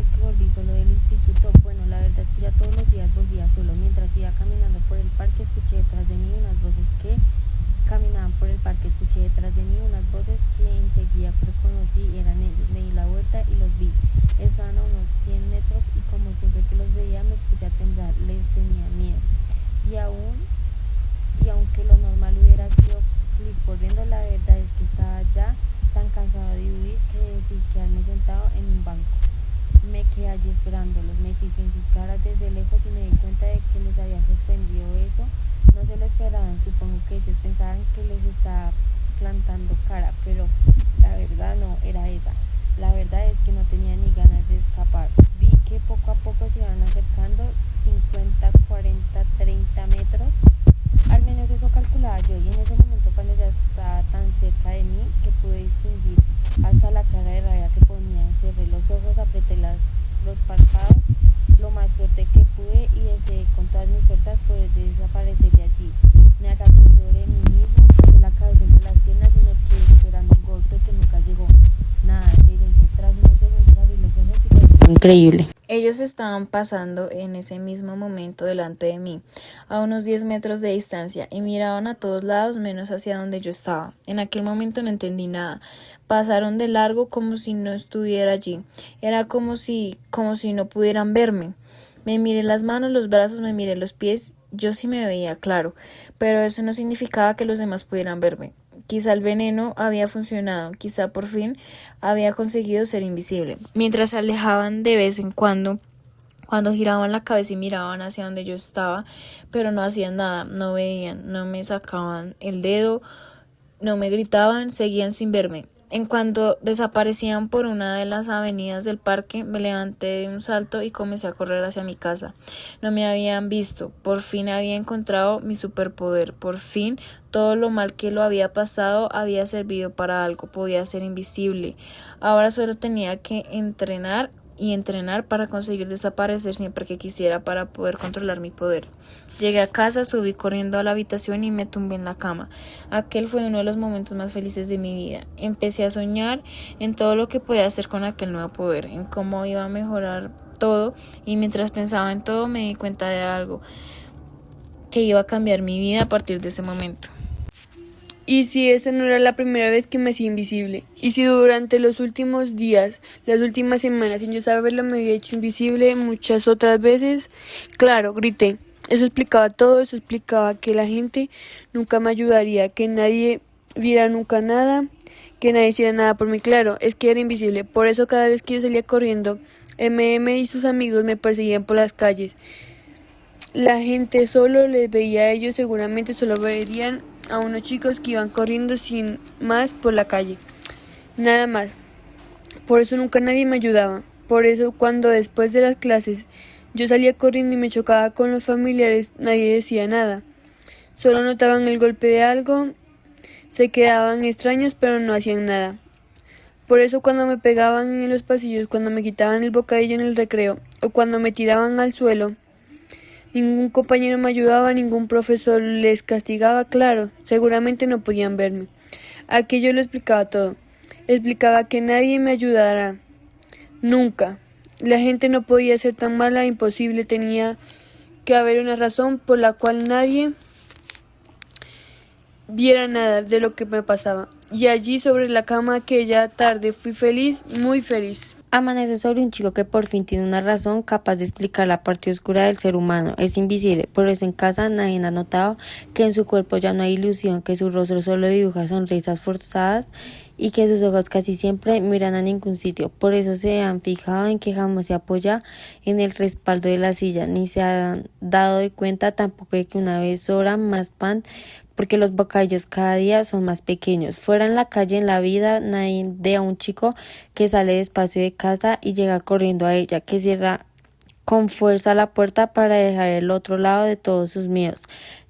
los que volví solo del instituto, bueno, la verdad es que ya todos los días volvía solo. Mientras iba caminando por el parque, escuché detrás de mí unas voces que caminaban por el parque, escuché detrás de mí unas voces que enseguida reconocí, eran ellos. Me di la vuelta y los vi. Estaban a unos 100 metros y como siempre que los veía me puse a temblar, les tenía miedo. Y aún, y aunque lo normal hubiera sido fluir corriendo, la verdad es que estaba ya tan cansado de huir que decidí quedarme sentado en un banco. Me quedé allí esperándolos, me fijé en sus caras desde lejos y me di cuenta de que les había sorprendido eso. No se lo esperaban, supongo que ellos pensaban que les estaba plantando cara, pero la verdad no era esa. La verdad es que no tenía ni ganas de escapar. Vi que poco a poco se iban acercando, 50, 40, 30 metros. Al menos eso calculaba yo, y en ese momento cuando ya estaba tan cerca de mí que pude distinguir hasta la cara de rabia que ponía, cerré los ojos, apreté los párpados lo más fuerte que pude y deseé con todas mis fuerzas poder desaparecer de allí. Me agaché sobre mí mismo, puse la cabeza entre las piernas y me quedé esperando un golpe que nunca llegó. Nada, silencio. Tras unos segundos abrí los ojos y fue increíble. Ellos estaban pasando en ese mismo momento delante de mí, a unos 10 metros de distancia, y miraban a todos lados menos hacia donde yo estaba. En aquel momento no entendí nada. Pasaron de largo como si no estuviera allí. Era como si no pudieran verme. Me miré las manos, los brazos, me miré los pies. Yo sí me veía claro, pero eso no significaba que los demás pudieran verme. Quizá el veneno había funcionado, quizá por fin había conseguido ser invisible. Mientras se alejaban de vez en cuando giraban la cabeza y miraban hacia donde yo estaba, pero no hacían nada, no veían, no me sacaban el dedo, no me gritaban, seguían sin verme. En cuanto desaparecían por una de las avenidas del parque, me levanté de un salto y comencé a correr hacia mi casa. No me habían visto, por fin había encontrado mi superpoder, por fin todo lo mal que lo había pasado había servido para algo, podía ser invisible. Ahora solo tenía que entrenar y entrenar para conseguir desaparecer siempre que quisiera para poder controlar mi poder. Llegué a casa, subí corriendo a la habitación y me tumbé en la cama. Aquel fue uno de los momentos más felices de mi vida. Empecé a soñar en todo lo que podía hacer con aquel nuevo poder, en cómo iba a mejorar todo, y mientras pensaba en todo me di cuenta de algo, que iba a cambiar mi vida a partir de ese momento. Y si esa no era la primera vez que me hacía invisible, y si durante los últimos días, las últimas semanas, sin yo saberlo, me había hecho invisible muchas otras veces, claro, grité. Eso explicaba todo, eso explicaba que la gente nunca me ayudaría, que nadie viera nunca nada, que nadie hiciera nada por mí. Claro, es que era invisible. Por eso cada vez que yo salía corriendo, y sus amigos me perseguían por las calles. La gente solo les veía a ellos, seguramente solo verían a unos chicos que iban corriendo sin más por la calle. Nada más. Por eso nunca nadie me ayudaba. Por eso cuando después de las clases yo salía corriendo y me chocaba con los familiares, nadie decía nada. Solo notaban el golpe de algo, se quedaban extraños pero no hacían nada. Por eso cuando me pegaban en los pasillos, cuando me quitaban el bocadillo en el recreo o cuando me tiraban al suelo, ningún compañero me ayudaba, ningún profesor les castigaba, claro, seguramente no podían verme. Aquello lo explicaba todo. Explicaba que nadie me ayudara. Nunca. La gente no podía ser tan mala, imposible, tenía que haber una razón por la cual nadie viera nada de lo que me pasaba. Y allí sobre la cama aquella tarde fui feliz, muy feliz. Amanece sobre un chico que por fin tiene una razón capaz de explicar la parte oscura del ser humano. Es invisible, por eso en casa nadie ha notado que en su cuerpo ya no hay ilusión, que su rostro solo dibuja sonrisas forzadas y que sus ojos casi siempre miran a ningún sitio. Por eso se han fijado en que jamás se apoya en el respaldo de la silla, ni se han dado de cuenta tampoco de que una vez sobra más pan porque los bocadillos cada día son más pequeños. Fuera en la calle, en la vida, nadie ve a un chico que sale despacio de casa y llega corriendo a ella, que cierra con fuerza la puerta para dejar el otro lado de todos sus miedos.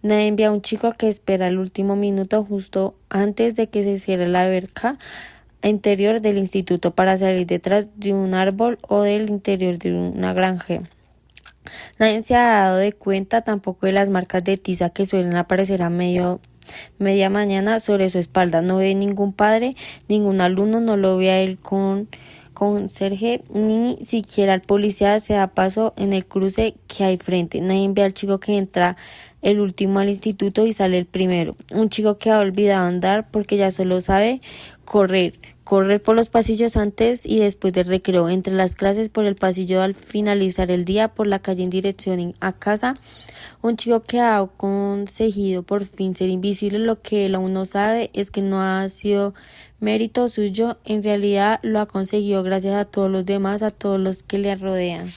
Nadie ve a un chico que espera el último minuto justo antes de que se cierre la verja interior del instituto para salir detrás de un árbol o del interior de una granja. Nadie se ha dado de cuenta tampoco de las marcas de tiza que suelen aparecer a media mañana sobre su espalda. No ve ningún padre, ningún alumno, no lo ve a él con conserje ni siquiera el policía se da paso en el cruce que hay frente. Nadie ve al chico que entra el último al instituto y sale el primero. Un chico que ha olvidado andar porque ya solo sabe correr. Correr por los pasillos antes y después del recreo, entre las clases, por el pasillo al finalizar el día, por la calle en dirección a casa. Un chico que ha conseguido por fin ser invisible. Lo que él aún no sabe es que no ha sido mérito suyo, en realidad lo ha conseguido gracias a todos los demás, a todos los que le rodean.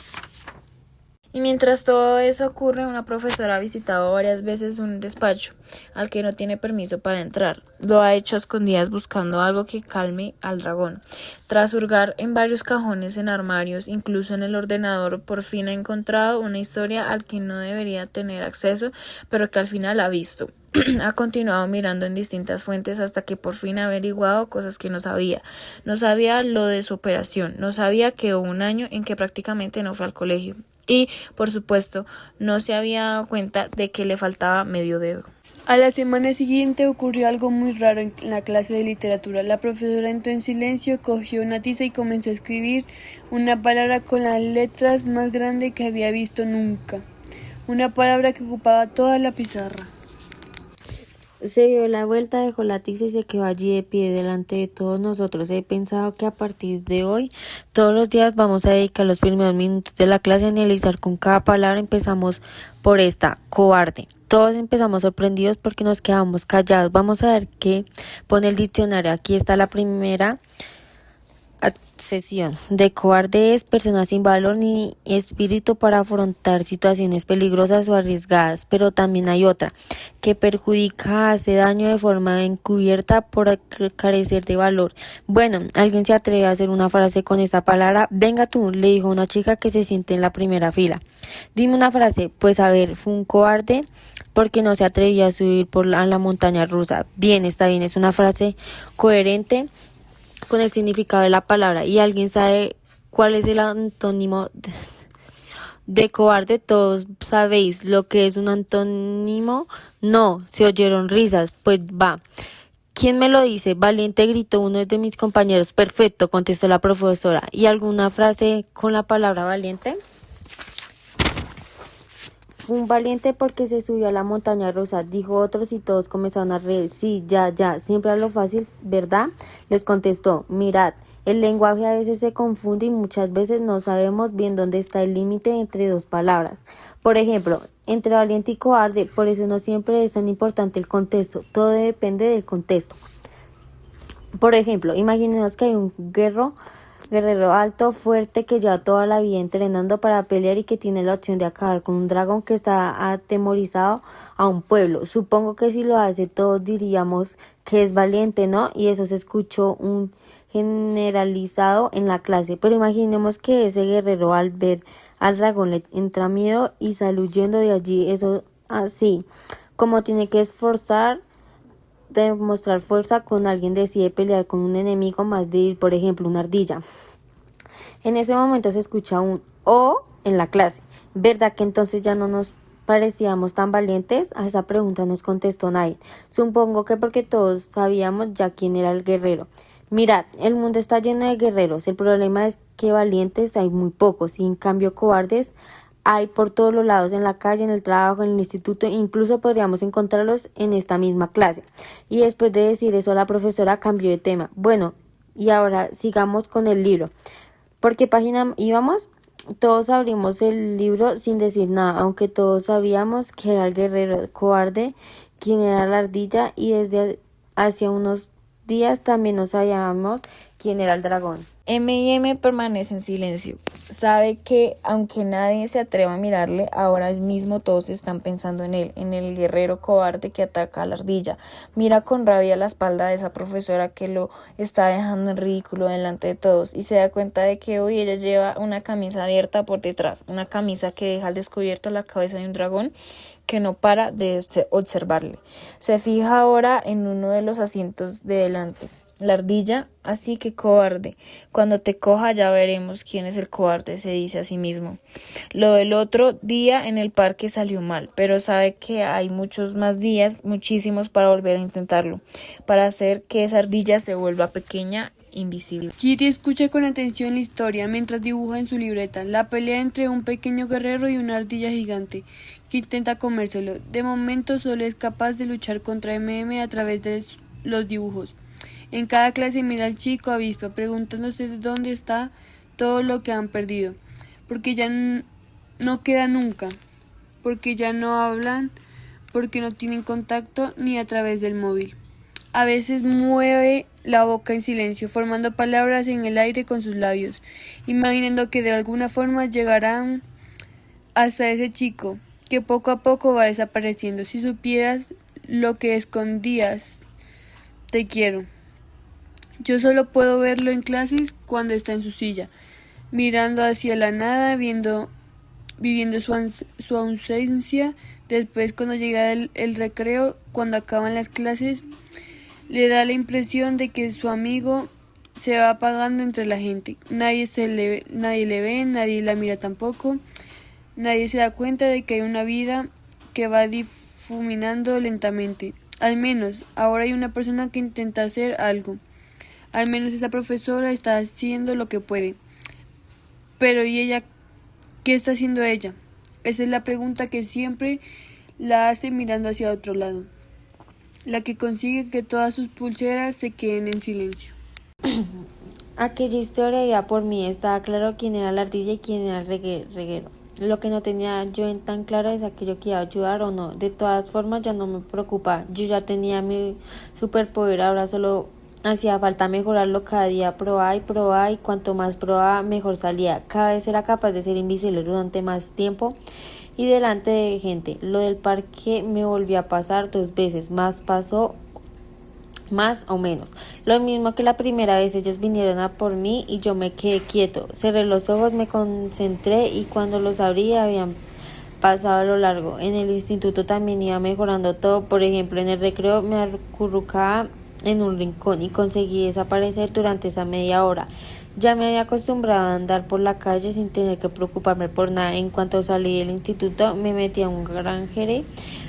Y mientras todo eso ocurre, una profesora ha visitado varias veces un despacho al que no tiene permiso para entrar. Lo ha hecho a escondidas buscando algo que calme al dragón. Tras hurgar en varios cajones, en armarios, incluso en el ordenador, por fin ha encontrado una historia al que no debería tener acceso, pero que al final ha visto. Ha continuado mirando en distintas fuentes hasta que por fin ha averiguado cosas que no sabía. No sabía lo de su operación, no sabía que hubo un año en que prácticamente no fue al colegio. Y, por supuesto, no se había dado cuenta de que le faltaba medio dedo. A la semana siguiente ocurrió algo muy raro en la clase de literatura. La profesora entró en silencio, cogió una tiza y comenzó a escribir una palabra con las letras más grandes que había visto nunca. Una palabra que ocupaba toda la pizarra. Se dio la vuelta, dejó la tiza y se quedó allí de pie delante de todos nosotros. He pensado que a partir de hoy, todos los días vamos a dedicar los primeros minutos de la clase a analizar con cada palabra. Empezamos por esta, cobarde. Todos empezamos sorprendidos porque nos quedamos callados. Vamos a ver qué pone el diccionario. Aquí está la primera sesión. De cobarde es persona sin valor ni espíritu para afrontar situaciones peligrosas o arriesgadas, pero también hay otra, que perjudica, hace daño de forma encubierta por carecer de valor. Bueno, ¿alguien se atreve a hacer una frase con esta palabra? Venga tú, le dijo una chica que se siente en la primera fila. Dime una frase. Pues a ver, fue un cobarde porque no se atrevió a subir a la montaña rusa. Bien, está bien, es una frase coherente con el significado de la palabra. ¿Y alguien sabe cuál es el antónimo de cobarde? Todos sabéis lo que es un antónimo. No, se oyeron risas. Pues va. ¿Quién me lo dice? Valiente, gritó uno de mis compañeros. Perfecto, contestó la profesora. ¿Y alguna frase con la palabra valiente? Fue un valiente porque se subió a la montaña rusa, dijo otros y todos comenzaron a reír. Sí, ya, siempre a lo fácil, ¿verdad? Les contestó. Mirad, el lenguaje a veces se confunde y muchas veces no sabemos bien dónde está el límite entre dos palabras. Por ejemplo, entre valiente y cobarde, por eso no siempre es tan importante el contexto, todo depende del contexto. Por ejemplo, imaginemos que hay un guerrero alto, fuerte, que lleva toda la vida entrenando para pelear y que tiene la opción de acabar con un dragón que está atemorizado a un pueblo. Supongo que si lo hace todos diríamos que es valiente, ¿no? Y eso se escuchó un generalizado en la clase. Pero imaginemos que ese guerrero al ver al dragón le entra miedo y sale huyendo de allí. Eso así, como tiene que demostrar fuerza con alguien, decide pelear con un enemigo más débil, por ejemplo una ardilla. En ese momento se escucha un "oh" en la clase. ¿Verdad que entonces ya no nos parecíamos tan valientes? A esa pregunta nos contestó nadie. Supongo que porque todos sabíamos ya quién era el guerrero. Mirad, el mundo está lleno de guerreros. El problema es que valientes hay muy pocos y en cambio cobardes hay por todos los lados, en la calle, en el trabajo, en el instituto, incluso podríamos encontrarlos en esta misma clase. Y después de decir eso, la profesora cambió de tema. Bueno, y ahora sigamos con el libro. ¿Por qué página íbamos? Todos abrimos el libro sin decir nada, aunque todos sabíamos que era el guerrero cobarde, quien era la ardilla, y desde hace unos días también no sabíamos quién era el dragón. M&M permanece en silencio. Sabe que, aunque nadie se atreva a mirarle, ahora mismo todos están pensando en él, en el guerrero cobarde que ataca a la ardilla. Mira con rabia la espalda de esa profesora que lo está dejando en ridículo delante de todos y se da cuenta de que hoy ella lleva una camisa abierta por detrás, una camisa que deja al descubierto la cabeza de un dragón que no para de observarle. Se fija ahora en uno de los asientos de delante. La ardilla, así que cobarde. Cuando te coja ya veremos quién es el cobarde, se dice a sí mismo. Lo del otro día en el parque salió mal, pero sabe que hay muchos más días, muchísimos, para volver a intentarlo, para hacer que esa ardilla se vuelva pequeña invisible. Kitty escucha con atención la historia mientras dibuja en su libreta la pelea entre un pequeño guerrero y una ardilla gigante que intenta comérselo. De momento solo es capaz de luchar contra MM a través de los dibujos. En cada clase mira al chico avispa preguntándose de dónde está todo lo que han perdido, porque ya no queda nunca, porque ya no hablan, porque no tienen contacto ni a través del móvil. A veces mueve la boca en silencio, formando palabras en el aire con sus labios, imaginando que de alguna forma llegarán hasta ese chico, que poco a poco va desapareciendo. Si supieras lo que escondías, te quiero. Yo solo puedo verlo en clases cuando está en su silla, mirando hacia la nada, viviendo su ausencia. Después, cuando llega el recreo, cuando acaban las clases, le da la impresión de que su amigo se va apagando entre la gente. Nadie le ve, nadie la mira tampoco. Nadie se da cuenta de que hay una vida que va difuminando lentamente. Al menos, ahora hay una persona que intenta hacer algo. Al menos esa profesora está haciendo lo que puede. Pero ¿y ella? ¿Qué está haciendo ella? Esa es la pregunta que siempre la hace mirando hacia otro lado. La que consigue que todas sus pulseras se queden en silencio. Aquella historia ya por mí estaba claro quién era la ardilla y quién era el reguero. Lo que no tenía yo en tan claro es aquello que iba a ayudar o no. De todas formas ya no me preocupa. Yo ya tenía mi superpoder, ahora solo hacía falta mejorarlo cada día, probaba y cuanto más probaba mejor salía. Cada vez era capaz de ser invisible durante más tiempo y delante de gente. Lo del parque me volvió a pasar 2 veces, pasó más o menos. Lo mismo que la primera vez, ellos vinieron a por mí y yo me quedé quieto. Cerré los ojos, me concentré y cuando los abrí habían pasado a lo largo. En el instituto también iba mejorando todo. Por ejemplo, en el recreo me acurrucaba en un rincón y conseguí desaparecer durante esa media hora. Ya me había acostumbrado a andar por la calle sin tener que preocuparme por nada. En cuanto salí del instituto me metí a un granjero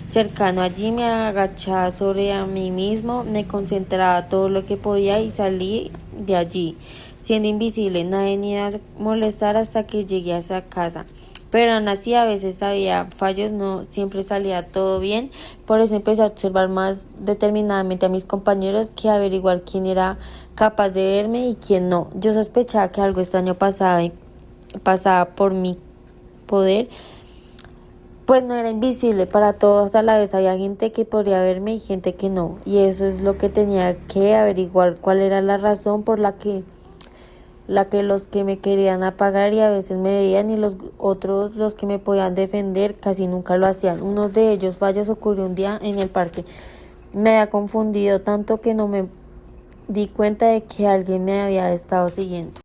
cercano. Allí me agachaba sobre a mí mismo, me concentraba todo lo que podía y salí de allí siendo invisible. Nadie me iba a molestar hasta que llegué a esa casa. Pero aún así a veces había fallos, no siempre salía todo bien. Por eso empecé a observar más determinadamente a mis compañeros, que averiguar quién era capaz de verme y quién no. Yo sospechaba que algo extraño pasaba por mi poder, pues no era invisible para todos a la vez. Había gente que podría verme y gente que no. Y eso es lo que tenía que averiguar, cuál era la razón por la que los que me querían apagar y a veces me veían y los otros, los que me podían defender, casi nunca lo hacían. Uno de ellos fallos ocurrió un día en el parque. Me había confundido tanto que no me di cuenta de que alguien me había estado siguiendo.